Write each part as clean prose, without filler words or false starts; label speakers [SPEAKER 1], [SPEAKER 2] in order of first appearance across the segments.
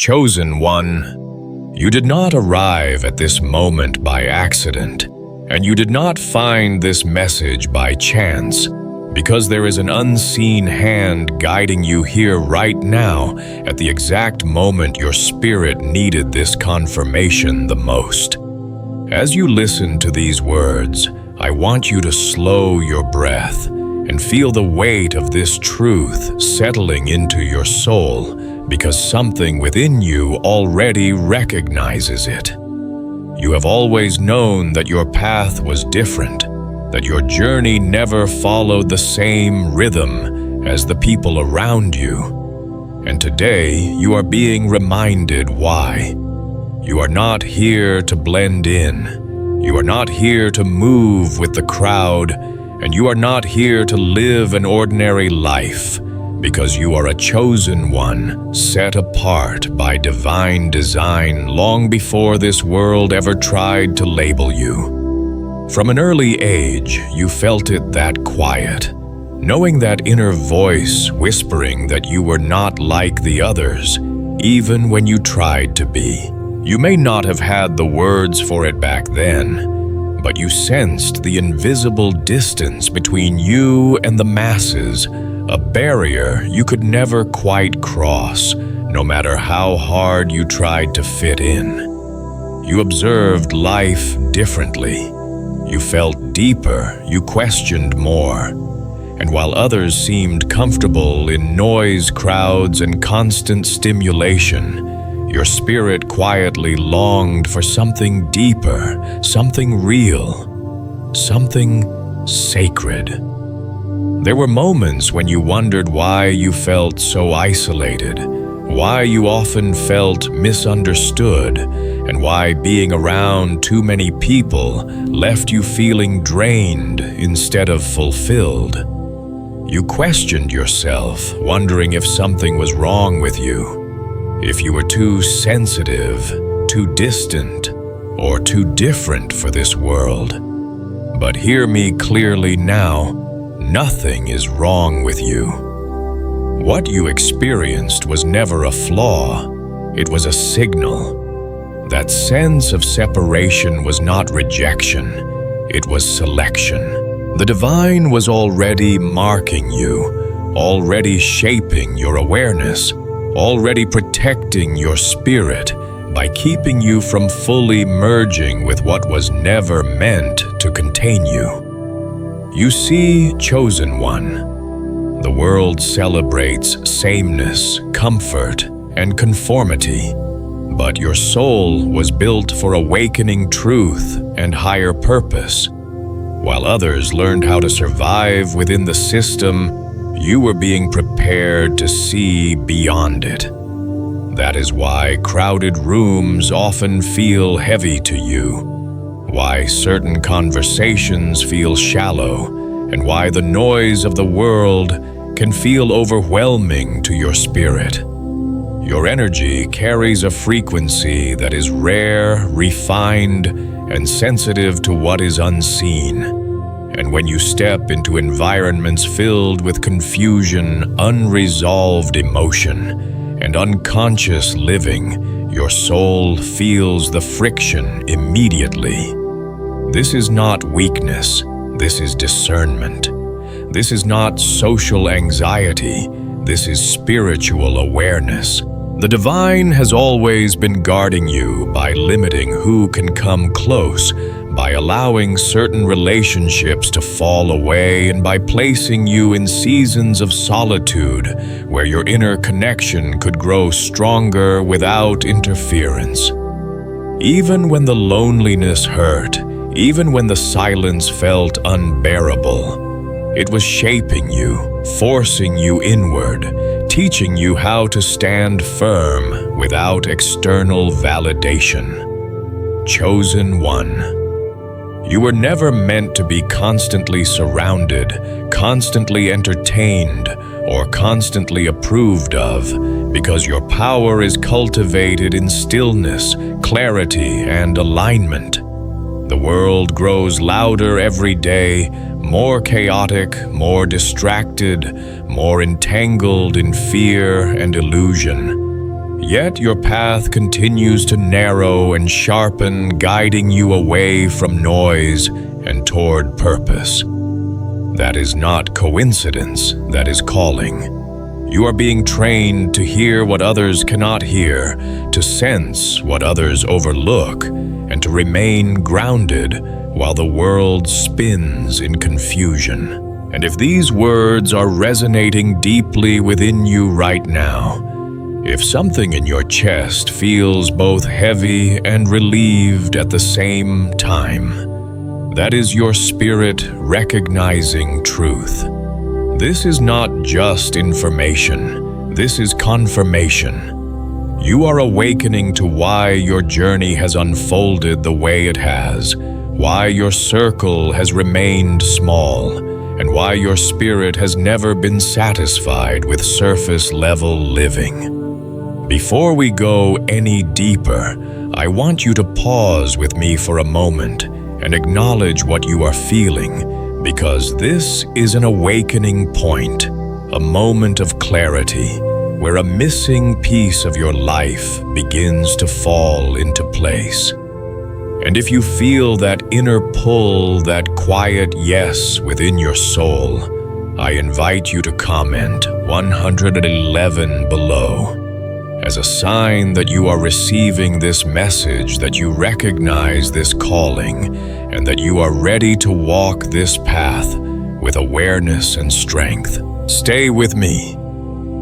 [SPEAKER 1] Chosen One, you did not arrive at this moment by accident, and you did not find this message by chance, because there is an unseen hand guiding you here right now at the exact moment your spirit needed this confirmation the most. As you listen to these words, I want you to slow your breath and feel the weight of this truth settling into your soul, because something within you already recognizes it. You have always known that your path was different, that your journey never followed the same rhythm as the people around you. And today, you are being reminded why. You are not here to blend in. You are not here to move with the crowd, and you are not here to live an ordinary life, because you are a chosen one, set apart by divine design long before this world ever tried to label you. From an early age, you felt it that quiet, knowing that inner voice whispering that you were not like the others, even when you tried to be. You may not have had the words for it back then, but you sensed the invisible distance between you and the masses, a barrier you could never quite cross, no matter how hard you tried to fit in. You observed life differently. You felt deeper, you questioned more. And while others seemed comfortable in noise, crowds, and constant stimulation, your spirit quietly longed for something deeper, something real, something sacred. There were moments when you wondered why you felt so isolated, why you often felt misunderstood, and why being around too many people left you feeling drained instead of fulfilled. You questioned yourself, wondering if something was wrong with you, if you were too sensitive, too distant, or too different for this world. But hear me clearly now. Nothing is wrong with you. What you experienced was never a flaw. It was a signal. That sense of separation was not rejection. It was selection. The divine was already marking you, already shaping your awareness, already protecting your spirit by keeping you from fully merging with what was never meant to contain you. You see, Chosen One, the world celebrates sameness, comfort, and conformity, but your soul was built for awakening truth and higher purpose. While others learned how to survive within the system, you were being prepared to see beyond it. That is why crowded rooms often feel heavy to you, why certain conversations feel shallow, and why the noise of the world can feel overwhelming to your spirit. Your energy carries a frequency that is rare, refined, and sensitive to what is unseen. And when you step into environments filled with confusion, unresolved emotion, and unconscious living, your soul feels the friction immediately. This is not weakness, this is discernment. This is not social anxiety, this is spiritual awareness. The divine has always been guarding you by limiting who can come close, by allowing certain relationships to fall away, and by placing you in seasons of solitude where your inner connection could grow stronger without interference. Even when the loneliness hurt, even when the silence felt unbearable, it was shaping you, forcing you inward, teaching you how to stand firm without external validation. Chosen One. You were never meant to be constantly surrounded, constantly entertained, or constantly approved of, because your power is cultivated in stillness, clarity, and alignment. The world grows louder every day, more chaotic, more distracted, more entangled in fear and illusion. Yet your path continues to narrow and sharpen, guiding you away from noise and toward purpose. That is not coincidence, that is calling. You are being trained to hear what others cannot hear, to sense what others overlook, and to remain grounded while the world spins in confusion. And if these words are resonating deeply within you right now, if something in your chest feels both heavy and relieved at the same time, that is your spirit recognizing truth. This is not just information, this is confirmation. You are awakening to why your journey has unfolded the way it has, why your circle has remained small, and why your spirit has never been satisfied with surface-level living. Before we go any deeper, I want you to pause with me for a moment and acknowledge what you are feeling, because this is an awakening point, a moment of clarity, where a missing piece of your life begins to fall into place. And if you feel that inner pull, that quiet yes within your soul, I invite you to comment 111 below, as a sign that you are receiving this message, that you recognize this calling, and that you are ready to walk this path with awareness and strength. Stay with me,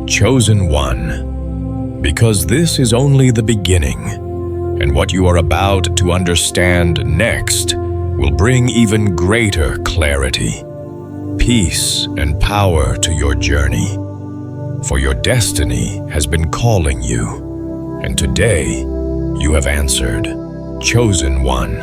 [SPEAKER 1] Chosen One, because this is only the beginning, and what you are about to understand next will bring even greater clarity, peace, and power to your journey. For your destiny has been calling you, and today you have answered, Chosen One.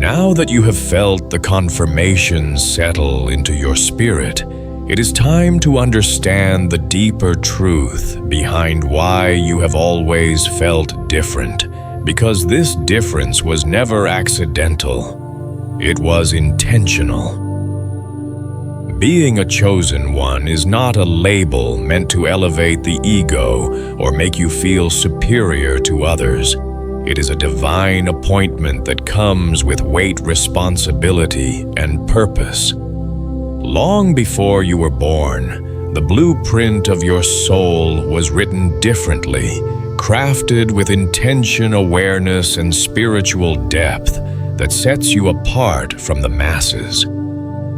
[SPEAKER 1] Now that you have felt the confirmation settle into your spirit, it is time to understand the deeper truth behind why you have always felt different, because this difference was never accidental. It was intentional. Being a chosen one is not a label meant to elevate the ego or make you feel superior to others. It is a divine appointment that comes with weight, responsibility, and purpose. Long before you were born, the blueprint of your soul was written differently, crafted with intention, awareness, and spiritual depth that sets you apart from the masses.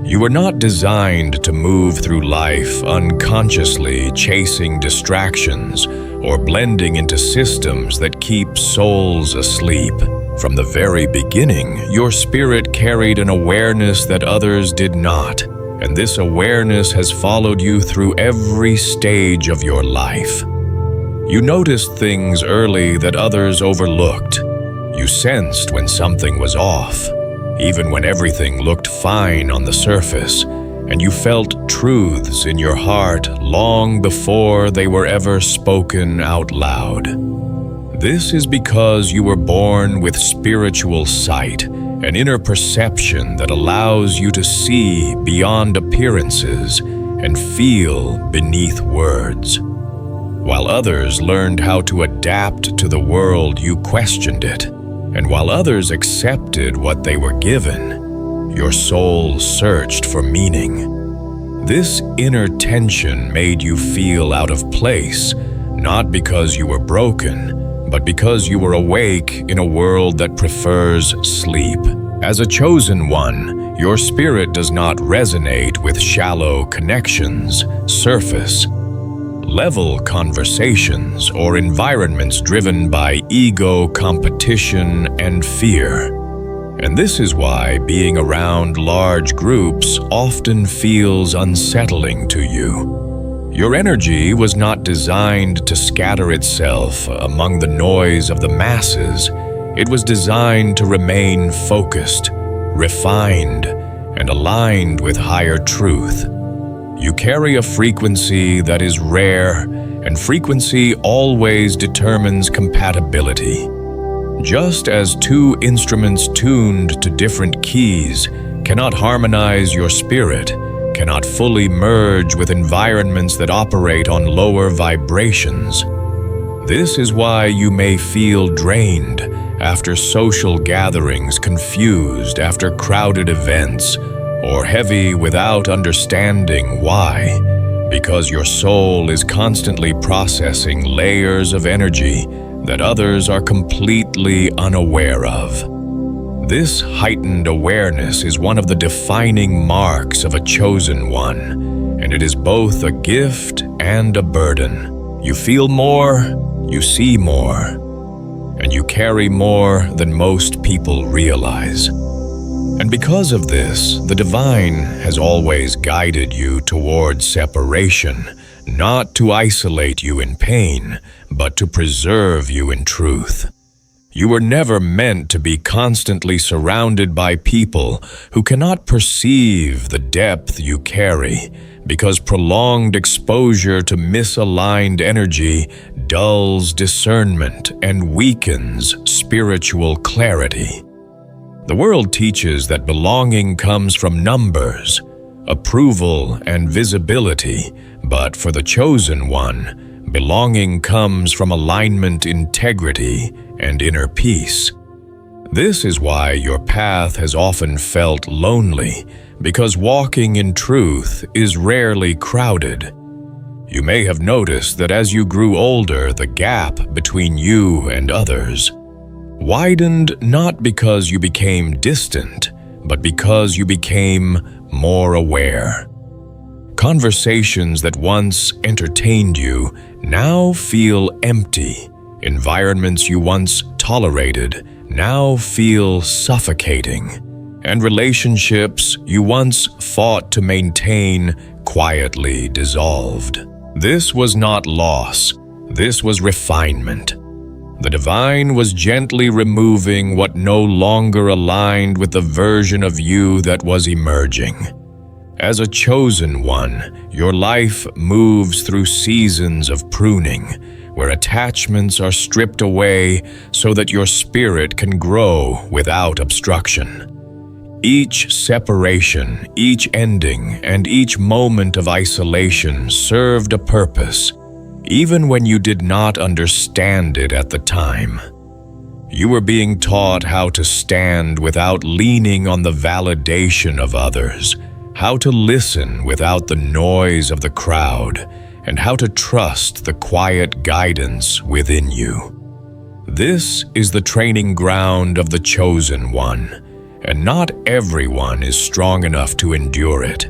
[SPEAKER 1] You were not designed to move through life unconsciously chasing distractions or blending into systems that keep souls asleep. From the very beginning, your spirit carried an awareness that others did not, and this awareness has followed you through every stage of your life. You noticed things early that others overlooked. You sensed when something was off, even when everything looked fine on the surface, and you felt truths in your heart long before they were ever spoken out loud. This is because you were born with spiritual sight, an inner perception that allows you to see beyond appearances and feel beneath words. While others learned how to adapt to the world, you questioned it. And while others accepted what they were given, your soul searched for meaning. This inner tension made you feel out of place, not because you were broken, but because you were awake in a world that prefers sleep. As a chosen one, your spirit does not resonate with shallow connections, surface level conversations, or environments driven by ego, competition, and fear. And this is why being around large groups often feels unsettling to you. Your energy was not designed to scatter itself among the noise of the masses. It was designed to remain focused, refined, and aligned with higher truth. You carry a frequency that is rare, and frequency always determines compatibility. Just as two instruments tuned to different keys cannot harmonize, your spirit cannot fully merge with environments that operate on lower vibrations. This is why you may feel drained after social gatherings, confused after crowded events, or heavy without understanding why, because your soul is constantly processing layers of energy that others are completely unaware of. This heightened awareness is one of the defining marks of a chosen one, and it is both a gift and a burden. You feel more, you see more, and you carry more than most people realize. And because of this, the divine has always guided you towards separation, not to isolate you in pain, but to preserve you in truth. You were never meant to be constantly surrounded by people who cannot perceive the depth you carry, because prolonged exposure to misaligned energy dulls discernment and weakens spiritual clarity. The world teaches that belonging comes from numbers, approval, and visibility, but for the chosen one, belonging comes from alignment, integrity, and inner peace. This is why your path has often felt lonely, because walking in truth is rarely crowded. You may have noticed that as you grew older, the gap between you and others widened, not because you became distant, but because you became more aware. Conversations that once entertained you now feel empty. Environments you once tolerated now feel suffocating, and relationships you once fought to maintain quietly dissolved. This was not loss, this was refinement. The divine was gently removing what no longer aligned with the version of you that was emerging. As a chosen one, your life moves through seasons of pruning, where attachments are stripped away so that your spirit can grow without obstruction. Each separation, each ending, and each moment of isolation served a purpose, even when you did not understand it at the time. You were being taught how to stand without leaning on the validation of others, how to listen without the noise of the crowd, and how to trust the quiet guidance within you. This is the training ground of the chosen one, and not everyone is strong enough to endure it.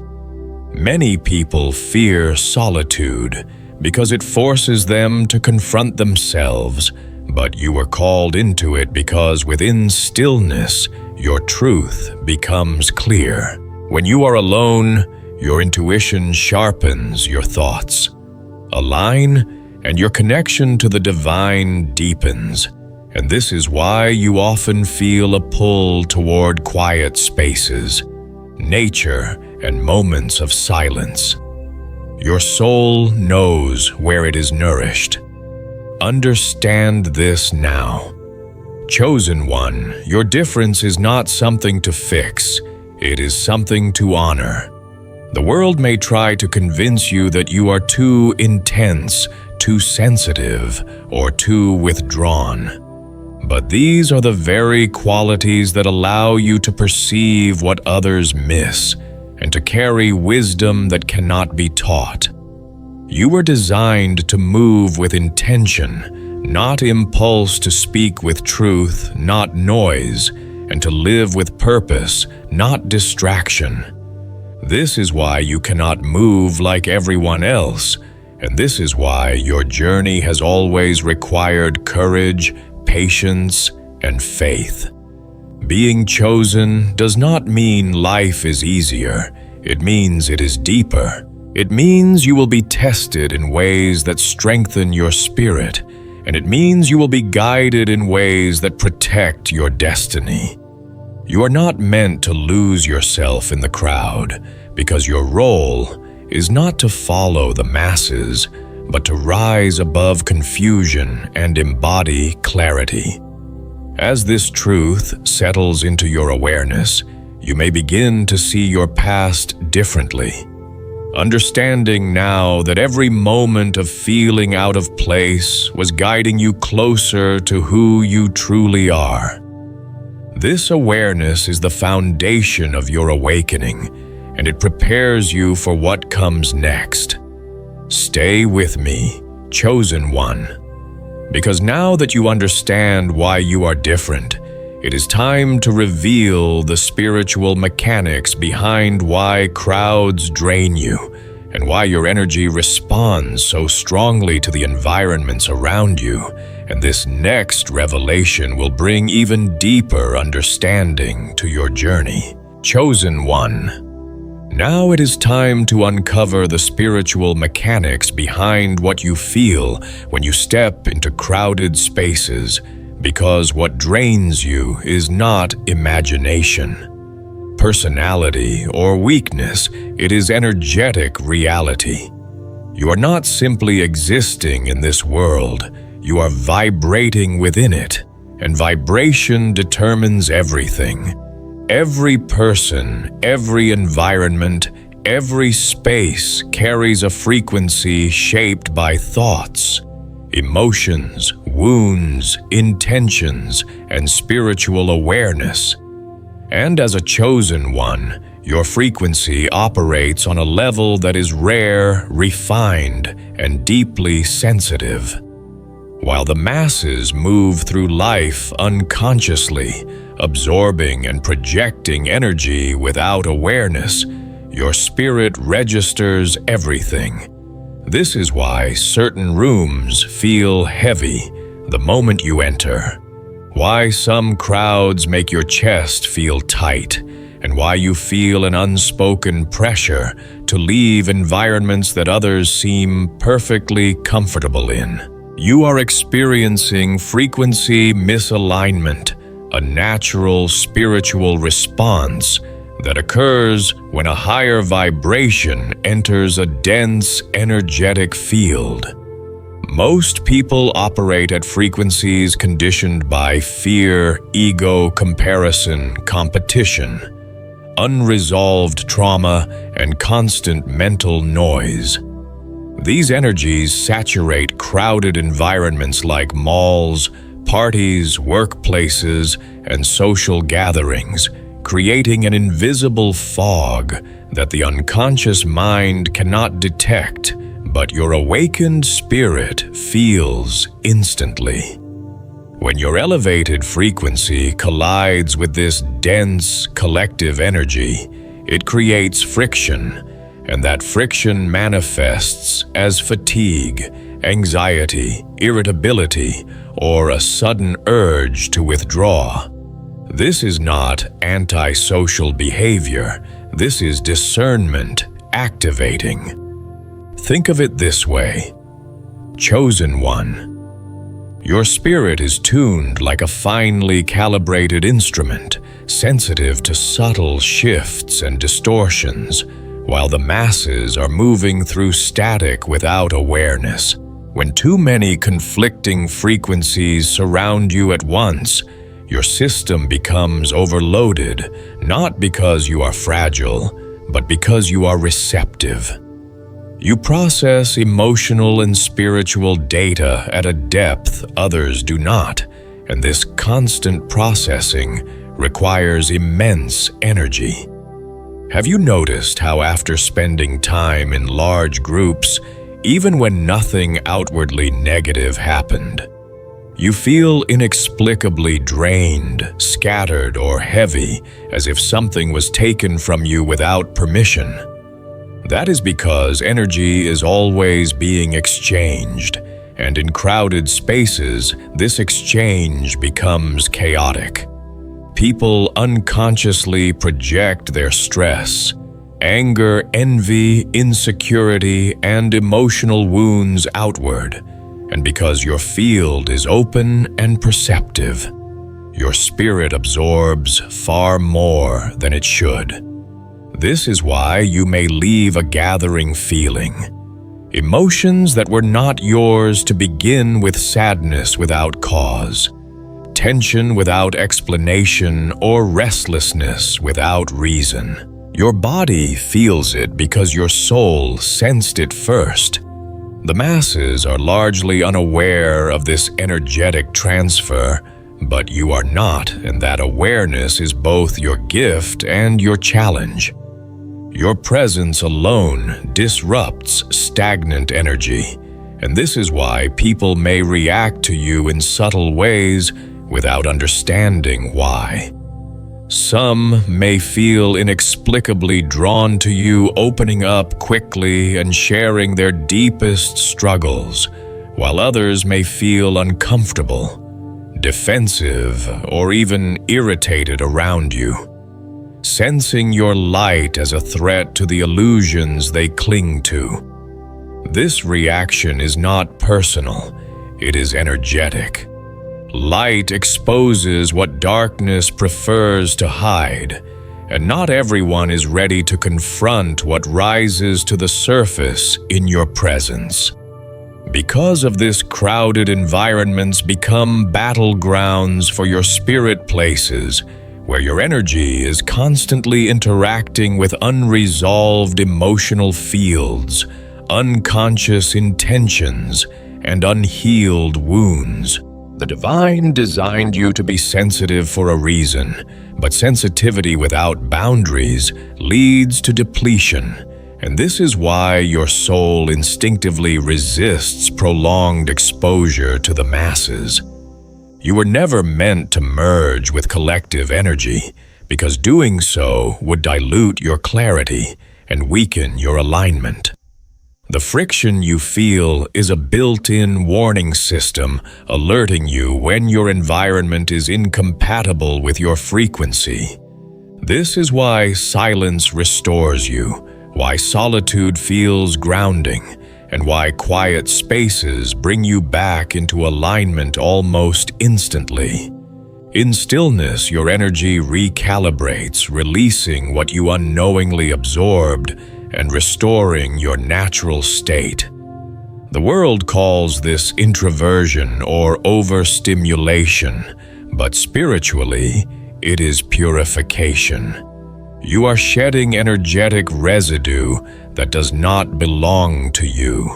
[SPEAKER 1] Many people fear solitude because it forces them to confront themselves, but you were called into it because within stillness, your truth becomes clear. When you are alone, your intuition sharpens your thoughts. Align, and your connection to the divine deepens. And this is why you often feel a pull toward quiet spaces, nature, and moments of silence. Your soul knows where it is nourished. Understand this now. Chosen one, your difference is not something to fix, it is something to honor. The world may try to convince you that you are too intense, too sensitive, or too withdrawn. But these are the very qualities that allow you to perceive what others miss and to carry wisdom that cannot be taught. You were designed to move with intention, not impulse, to speak with truth, not noise, and to live with purpose, not distraction. This is why you cannot move like everyone else, and this is why your journey has always required courage, patience, and faith. Being chosen does not mean life is easier. It means it is deeper. It means you will be tested in ways that strengthen your spirit, and it means you will be guided in ways that protect your destiny. You are not meant to lose yourself in the crowd, because your role is not to follow the masses, but to rise above confusion and embody clarity. As this truth settles into your awareness, you may begin to see your past differently. understanding now that every moment of feeling out of place was guiding you closer to who you truly are. This awareness is the foundation of your awakening, and it prepares you for what comes next. Stay with me, Chosen One, because now that you understand why you are different, it is time to reveal the spiritual mechanics behind why crowds drain you and why your energy responds so strongly to the environments around you. And this next revelation will bring even deeper understanding to your journey. Chosen One. Now it is time to uncover the spiritual mechanics behind what you feel when you step into crowded spaces, because what drains you is not imagination, personality, or weakness. It is energetic reality. You are not simply existing in this world. You are vibrating within it, and vibration determines everything. Every person, every environment, every space carries a frequency shaped by thoughts, emotions, wounds, intentions, and spiritual awareness. And as a chosen one, your frequency operates on a level that is rare, refined, and deeply sensitive. While the masses move through life unconsciously, absorbing and projecting energy without awareness, your spirit registers everything. This is why certain rooms feel heavy the moment you enter, why some crowds make your chest feel tight, and why you feel an unspoken pressure to leave environments that others seem perfectly comfortable in. You are experiencing frequency misalignment, a natural spiritual response that occurs when a higher vibration enters a dense, energetic field. Most people operate at frequencies conditioned by fear, ego, comparison, competition, unresolved trauma, and constant mental noise. These energies saturate crowded environments like malls, parties, workplaces, and social gatherings, creating an invisible fog that the unconscious mind cannot detect, but your awakened spirit feels instantly. When your elevated frequency collides with this dense, collective energy, it creates friction, and that friction manifests as fatigue, anxiety, irritability, or a sudden urge to withdraw. This is not antisocial behavior. This is discernment activating. Think of it this way. Chosen One. Your spirit is tuned like a finely calibrated instrument, sensitive to subtle shifts and distortions, while the masses are moving through static without awareness. When too many conflicting frequencies surround you at once, your system becomes overloaded, not because you are fragile, but because you are receptive. You process emotional and spiritual data at a depth others do not, and this constant processing requires immense energy. Have you noticed how after spending time in large groups, even when nothing outwardly negative happened, you feel inexplicably drained, scattered, or heavy, as if something was taken from you without permission? That is because energy is always being exchanged, and in crowded spaces, this exchange becomes chaotic. People unconsciously project their stress, anger, envy, insecurity, and emotional wounds outward. And because your field is open and perceptive, your spirit absorbs far more than it should. This is why you may leave a gathering feeling emotions that were not yours to begin with, sadness without cause, tension without explanation, or restlessness without reason. Your body feels it because your soul sensed it first. The masses are largely unaware of this energetic transfer, but you are not, and that awareness is both your gift and your challenge. Your presence alone disrupts stagnant energy, and this is why people may react to you in subtle ways without understanding why. Some may feel inexplicably drawn to you, opening up quickly and sharing their deepest struggles, while others may feel uncomfortable, defensive, or even irritated around you, sensing your light as a threat to the illusions they cling to. This reaction is not personal, it is energetic. Light exposes what darkness prefers to hide, and not everyone is ready to confront what rises to the surface in your presence. Because of this, crowded environments become battlegrounds for your spirit places, where your energy is constantly interacting with unresolved emotional fields, unconscious intentions, and unhealed wounds. The divine designed you to be sensitive for a reason, but sensitivity without boundaries leads to depletion, and this is why your soul instinctively resists prolonged exposure to the masses. You were never meant to merge with collective energy, because doing so would dilute your clarity and weaken your alignment. The friction you feel is a built-in warning system alerting you when your environment is incompatible with your frequency. This is why silence restores you, why solitude feels grounding, and why quiet spaces bring you back into alignment almost instantly. In stillness, your energy recalibrates, releasing what you unknowingly absorbed and restoring your natural state. The world calls this introversion or overstimulation, but spiritually, it is purification. You are shedding energetic residue that does not belong to you.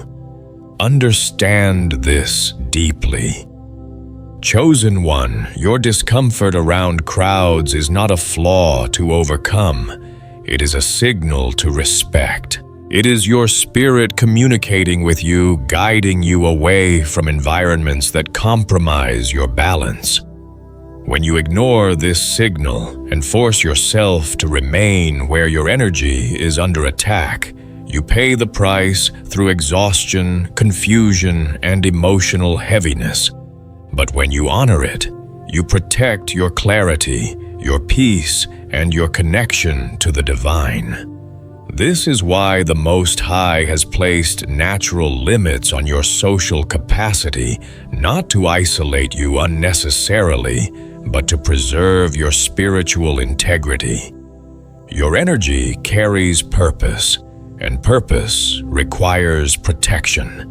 [SPEAKER 1] Understand this deeply. Chosen One, your discomfort around crowds is not a flaw to overcome. It is a signal to respect. It is your spirit communicating with you, guiding you away from environments that compromise your balance. When you ignore this signal and force yourself to remain where your energy is under attack, you pay the price through exhaustion, confusion, and emotional heaviness. But when you honor it, you protect your clarity, your peace, and your connection to the divine. This is why the Most High has placed natural limits on your social capacity, not to isolate you unnecessarily, but to preserve your spiritual integrity. Your energy carries purpose, and purpose requires protection.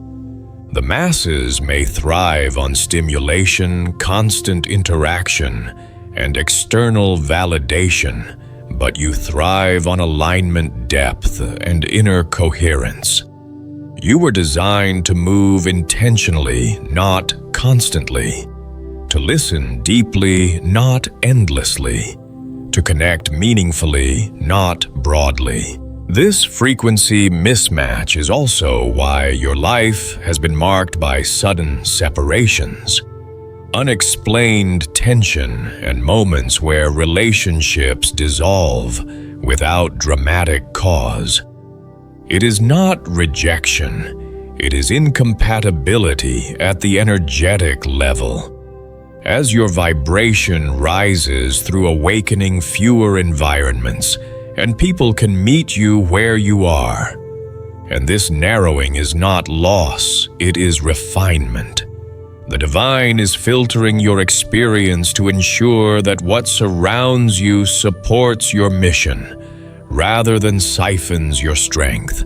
[SPEAKER 1] The masses may thrive on stimulation, constant interaction, and external validation, but you thrive on alignment, depth, and inner coherence. You were designed to move intentionally, not constantly, to listen deeply, not endlessly, to connect meaningfully, not broadly. This frequency mismatch is also why your life has been marked by sudden separations, unexplained tension, and moments where relationships dissolve without dramatic cause. It is not rejection, it is incompatibility at the energetic level. As your vibration rises through awakening fewer environments, and people can meet you where you are. And this narrowing is not loss, it is refinement. The divine is filtering your experience to ensure that what surrounds you supports your mission, rather than siphons your strength.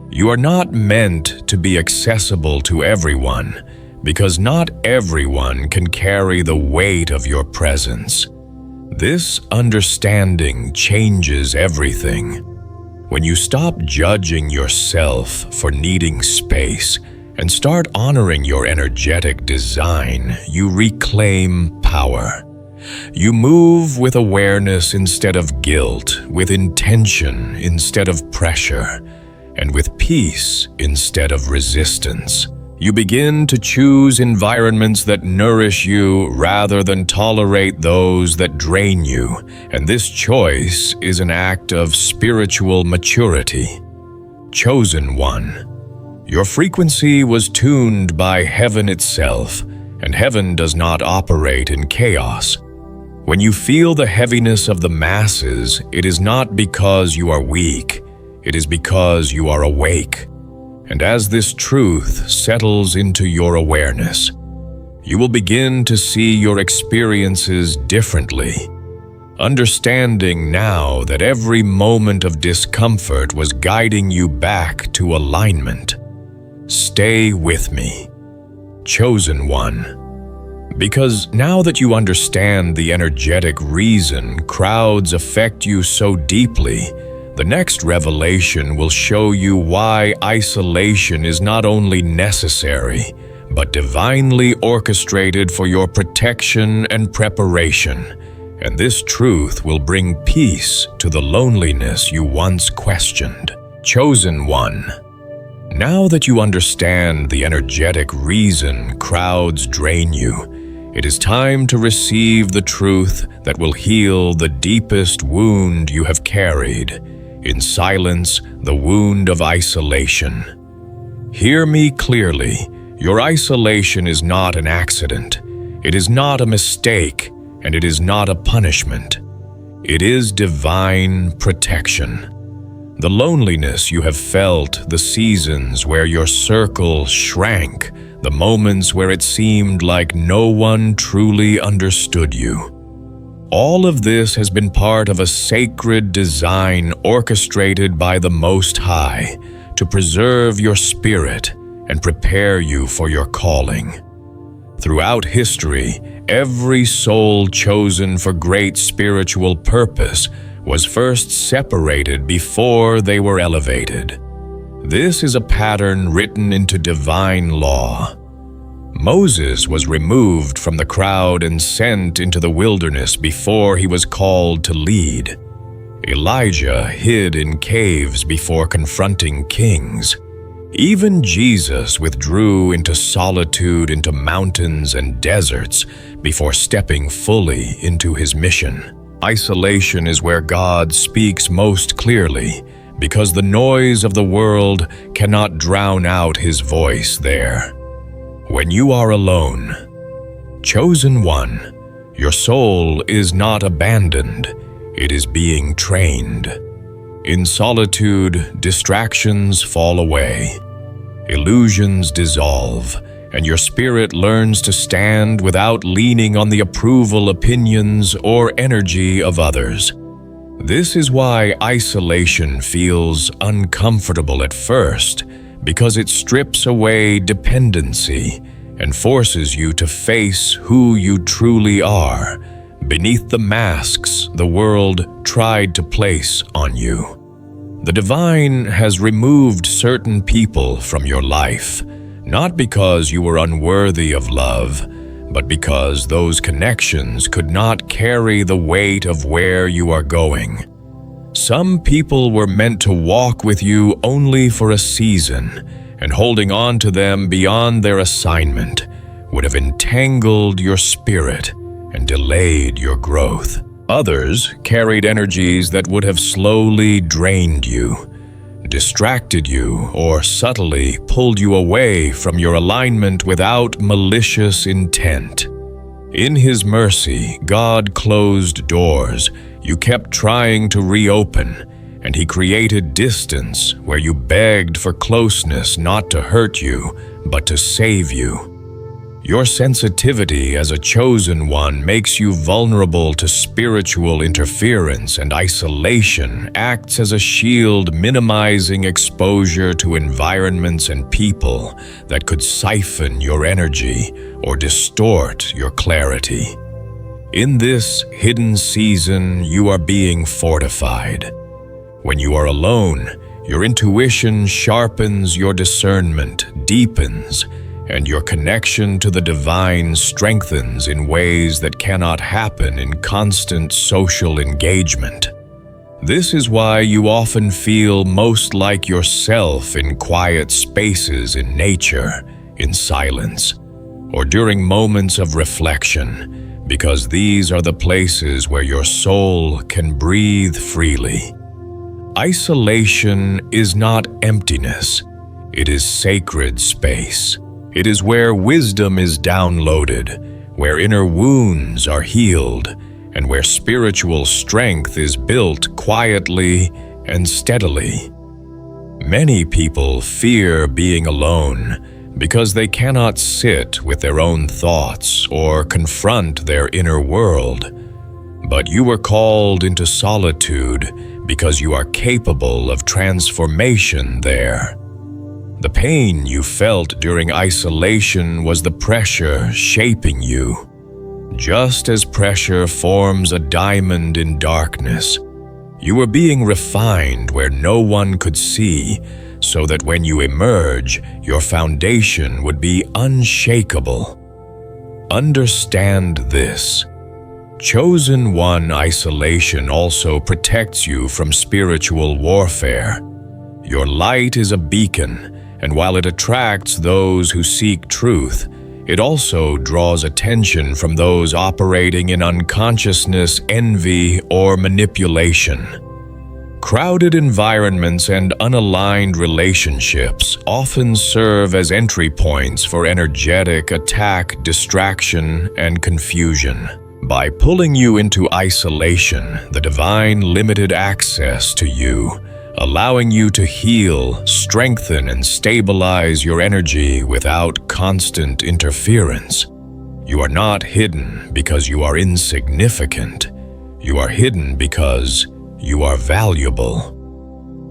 [SPEAKER 1] You are not meant to be accessible to everyone, because not everyone can carry the weight of your presence. This understanding changes everything. When you stop judging yourself for needing space and start honoring your energetic design, you reclaim power. You move with awareness instead of guilt, with intention instead of pressure, and with peace instead of resistance. You begin to choose environments that nourish you rather than tolerate those that drain you, and this choice is an act of spiritual maturity. Chosen one. Your frequency was tuned by heaven itself, and heaven does not operate in chaos. When you feel the heaviness of the masses, it is not because you are weak, it is because you are awake. And as this truth settles into your awareness, you will begin to see your experiences differently, understanding now that every moment of discomfort was guiding you back to alignment. Stay with me, chosen one. Because now that you understand the energetic reason crowds affect you so deeply, the next revelation will show you why isolation is not only necessary, but divinely orchestrated for your protection and preparation. And this truth will bring peace to the loneliness you once questioned. Chosen one. Now that you understand the energetic reason crowds drain you, it is time to receive the truth that will heal the deepest wound you have carried. In silence, the wound of isolation. Hear me clearly. Your isolation is not an accident. It is not a mistake, and it is not a punishment. It is divine protection. The loneliness you have felt, the seasons where your circle shrank, the moments where it seemed like no one truly understood you. All of this has been part of a sacred design orchestrated by the Most High to preserve your spirit and prepare you for your calling. Throughout history, every soul chosen for great spiritual purpose was first separated before they were elevated. This is a pattern written into divine law. Moses was removed from the crowd and sent into the wilderness before he was called to lead. Elijah hid in caves before confronting kings. Even Jesus withdrew into solitude, into mountains and deserts before stepping fully into his mission. Isolation is where God speaks most clearly, because the noise of the world cannot drown out his voice there. When you are alone, chosen one, your soul is not abandoned, it is being trained. In solitude, distractions fall away, illusions dissolve, and your spirit learns to stand without leaning on the approval, opinions, or energy of others. This is why isolation feels uncomfortable at first, because it strips away dependency and forces you to face who you truly are, beneath the masks the world tried to place on you. The divine has removed certain people from your life, not because you were unworthy of love, but because those connections could not carry the weight of where you are going. Some people were meant to walk with you only for a season, and holding on to them beyond their assignment would have entangled your spirit and delayed your growth. Others carried energies that would have slowly drained you, distracted you, or subtly pulled you away from your alignment without malicious intent. In His mercy, God closed doors you kept trying to reopen, and He created distance where you begged for closeness not to hurt you, but to save you. Your sensitivity as a chosen one makes you vulnerable to spiritual interference, and isolation acts as a shield, minimizing exposure to environments and people that could siphon your energy or distort your clarity. In this hidden season, you are being fortified. When you are alone, your intuition sharpens, your discernment deepens, and your connection to the divine strengthens in ways that cannot happen in constant social engagement. This is why you often feel most like yourself in quiet spaces in nature, in silence, or during moments of reflection, because these are the places where your soul can breathe freely. Isolation is not emptiness, it is sacred space. It is where wisdom is downloaded, where inner wounds are healed, and where spiritual strength is built quietly and steadily. Many people fear being alone because they cannot sit with their own thoughts or confront their inner world. But you were called into solitude because you are capable of transformation there. The pain you felt during isolation was the pressure shaping you. Just as pressure forms a diamond in darkness, you were being refined where no one could see, so that when you emerge, your foundation would be unshakable. Understand this. Chosen One isolation also protects you from spiritual warfare. Your light is a beacon, and while it attracts those who seek truth, it also draws attention from those operating in unconsciousness, envy, or manipulation. Crowded environments and unaligned relationships often serve as entry points for energetic attack, distraction, and confusion. By pulling you into isolation, the divine limited access to you, allowing you to heal, strengthen, and stabilize your energy without constant interference. You are not hidden because you are insignificant. You are hidden because you are valuable.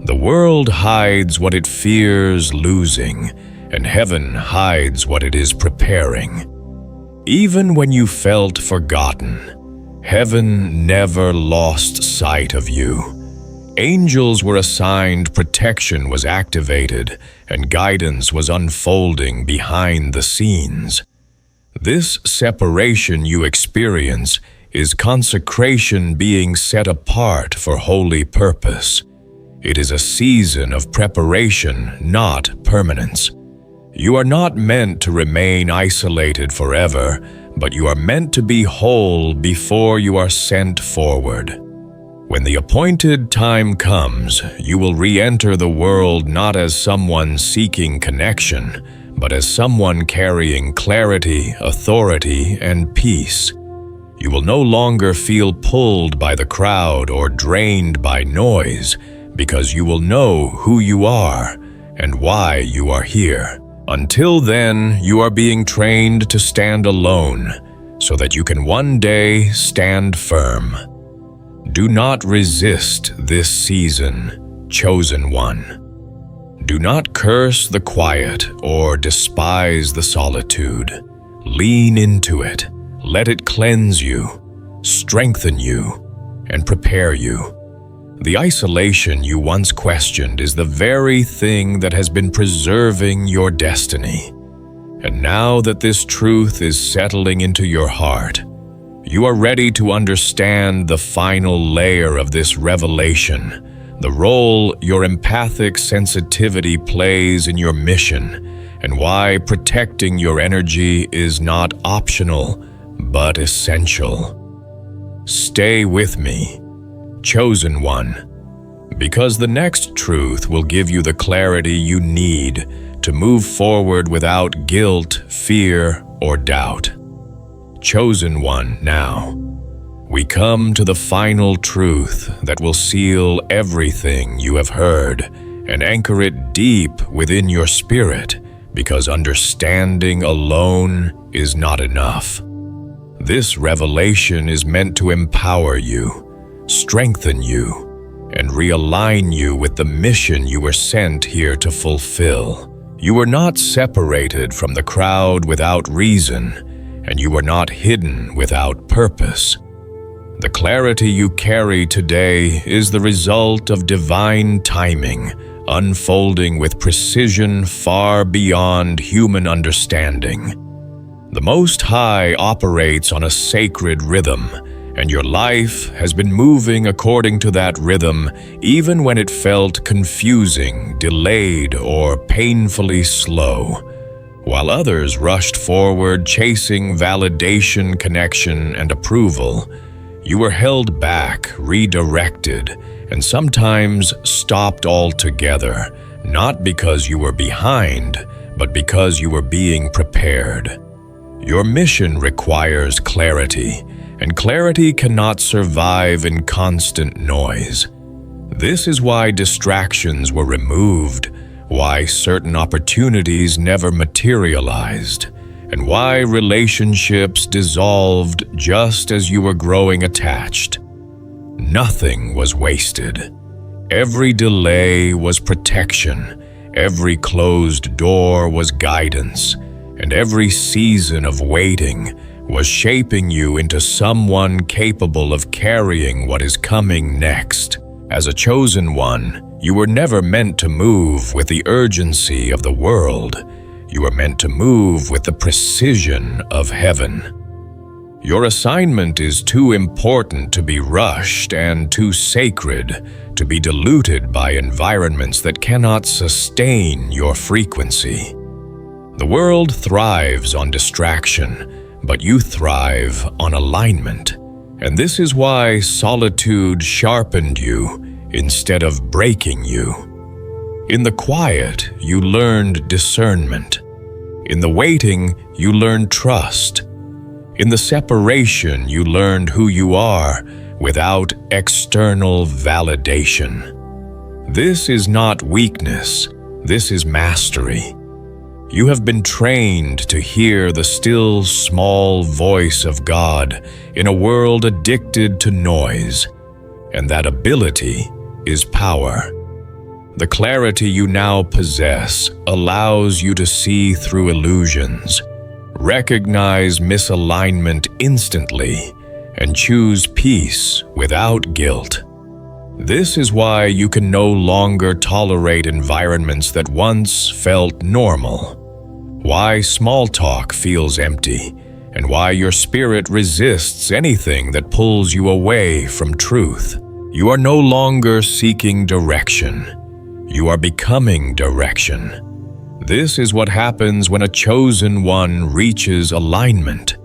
[SPEAKER 1] The world hides what it fears losing, and heaven hides what it is preparing. Even when you felt forgotten, heaven never lost sight of you. Angels were assigned, protection was activated, and guidance was unfolding behind the scenes. This separation you experience is consecration being set apart for holy purpose. It is a season of preparation, not permanence. You are not meant to remain isolated forever, but you are meant to be whole before you are sent forward. When the appointed time comes, you will re-enter the world not as someone seeking connection, but as someone carrying clarity, authority, and peace. You will no longer feel pulled by the crowd or drained by noise, because you will know who you are and why you are here. Until then, you are being trained to stand alone, so that you can one day stand firm. Do not resist this season, Chosen One. Do not curse the quiet or despise the solitude. Lean into it. Let it cleanse you, strengthen you, and prepare you. The isolation you once questioned is the very thing that has been preserving your destiny. And now that this truth is settling into your heart, you are ready to understand the final layer of this revelation, the role your empathic sensitivity plays in your mission, and why protecting your energy is not optional, but essential. Stay with me, Chosen One, because the next truth will give you the clarity you need to move forward without guilt, fear, or doubt. Chosen One, now, we come to the final truth that will seal everything you have heard and anchor it deep within your spirit, because understanding alone is not enough. This revelation is meant to empower you, strengthen you, and realign you with the mission you were sent here to fulfill. You were not separated from the crowd without reason, and you were not hidden without purpose. The clarity you carry today is the result of divine timing, unfolding with precision far beyond human understanding. The Most High operates on a sacred rhythm, and your life has been moving according to that rhythm even when it felt confusing, delayed, or painfully slow. While others rushed forward chasing validation, connection, and approval, you were held back, redirected, and sometimes stopped altogether, not because you were behind, but because you were being prepared. Your mission requires clarity, and clarity cannot survive in constant noise. This is why distractions were removed, why certain opportunities never materialized, and why relationships dissolved just as you were growing attached. Nothing was wasted. Every delay was protection, every closed door was guidance, and every season of waiting was shaping you into someone capable of carrying what is coming next. As a chosen one, you were never meant to move with the urgency of the world. You were meant to move with the precision of heaven. Your assignment is too important to be rushed and too sacred to be diluted by environments that cannot sustain your frequency. The world thrives on distraction, but you thrive on alignment. And this is why solitude sharpened you instead of breaking you. In the quiet, you learned discernment. In the waiting, you learned trust. In the separation, you learned who you are without external validation. This is not weakness, this is mastery. You have been trained to hear the still, small voice of God in a world addicted to noise, and that ability is power. The clarity you now possess allows you to see through illusions, recognize misalignment instantly, and choose peace without guilt. This is why you can no longer tolerate environments that once felt normal, why small talk feels empty, and why your spirit resists anything that pulls you away from truth. You are no longer seeking direction. You are becoming direction. This is what happens when a chosen one reaches alignment.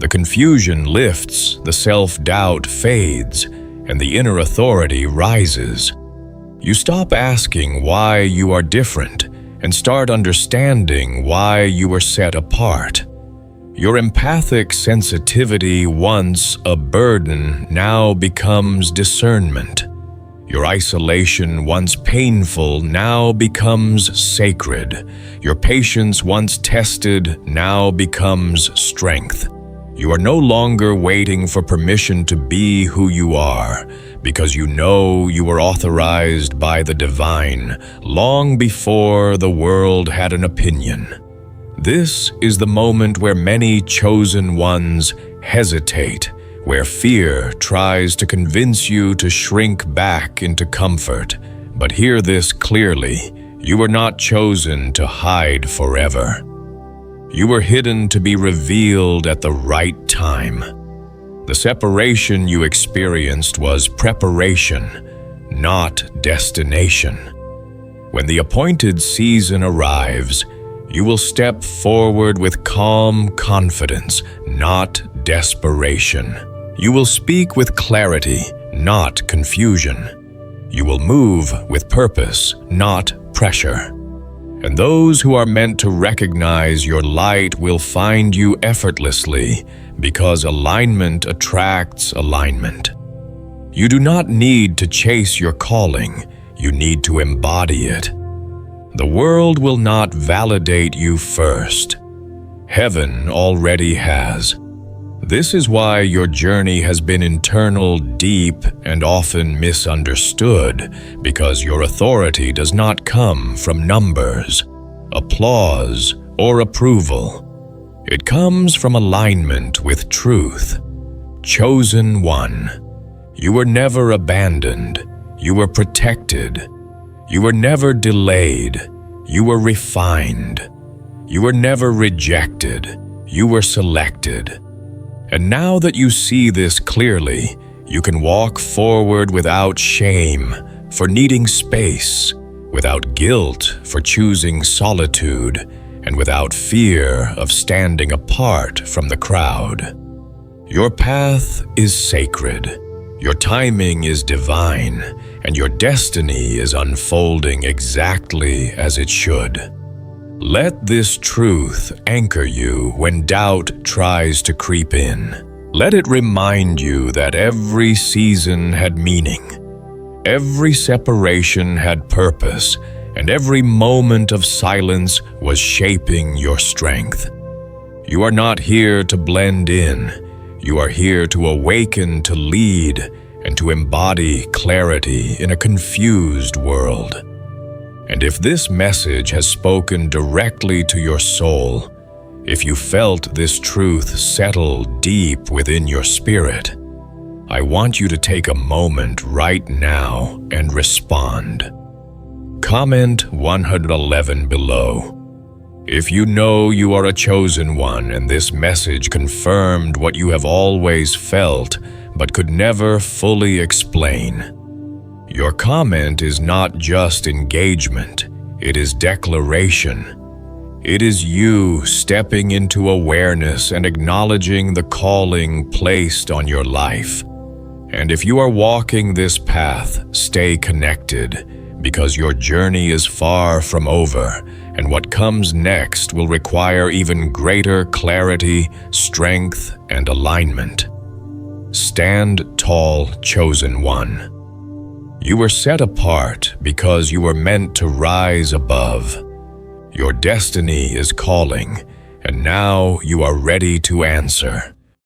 [SPEAKER 1] The confusion lifts, the self-doubt fades, and the inner authority rises. You stop asking why you are different and start understanding why you were set apart. Your empathic sensitivity, once a burden, now becomes discernment. Your isolation, once painful, now becomes sacred. Your patience, once tested, now becomes strength. You are no longer waiting for permission to be who you are, because you know you were authorized by the divine long before the world had an opinion. This is the moment where many chosen ones hesitate, where fear tries to convince you to shrink back into comfort. But hear this clearly: you were not chosen to hide forever. You were hidden to be revealed at the right time. The separation you experienced was preparation, not destination. When the appointed season arrives, you will step forward with calm confidence, not desperation. You will speak with clarity, not confusion. You will move with purpose, not pressure. And those who are meant to recognize your light will find you effortlessly, because alignment attracts alignment. You do not need to chase your calling, you need to embody it. The world will not validate you first. Heaven already has. This is why your journey has been internal, deep, and often misunderstood, because your authority does not come from numbers, applause, or approval. It comes from alignment with truth. Chosen One. You were never abandoned. You were protected. You were never delayed. You were refined. You were never rejected. You were selected. And now that you see this clearly, you can walk forward without shame for needing space, without guilt for choosing solitude, and without fear of standing apart from the crowd. Your path is sacred, your timing is divine, and your destiny is unfolding exactly as it should. Let this truth anchor you when doubt tries to creep in. Let it remind you that every season had meaning, every separation had purpose, and every moment of silence was shaping your strength. You are not here to blend in. You are here to awaken, to lead, and to embody clarity in a confused world. And if this message has spoken directly to your soul, if you felt this truth settle deep within your spirit, I want you to take a moment right now and respond. Comment 111 below. If you know you are a chosen one and this message confirmed what you have always felt but could never fully explain. Your comment is not just engagement, it is declaration. It is you stepping into awareness and acknowledging the calling placed on your life. And if you are walking this path, stay connected, because your journey is far from over, and what comes next will require even greater clarity, strength, and alignment. Stand tall, chosen one. You were set apart because you were meant to rise above. Your destiny is calling, and now you are ready to answer.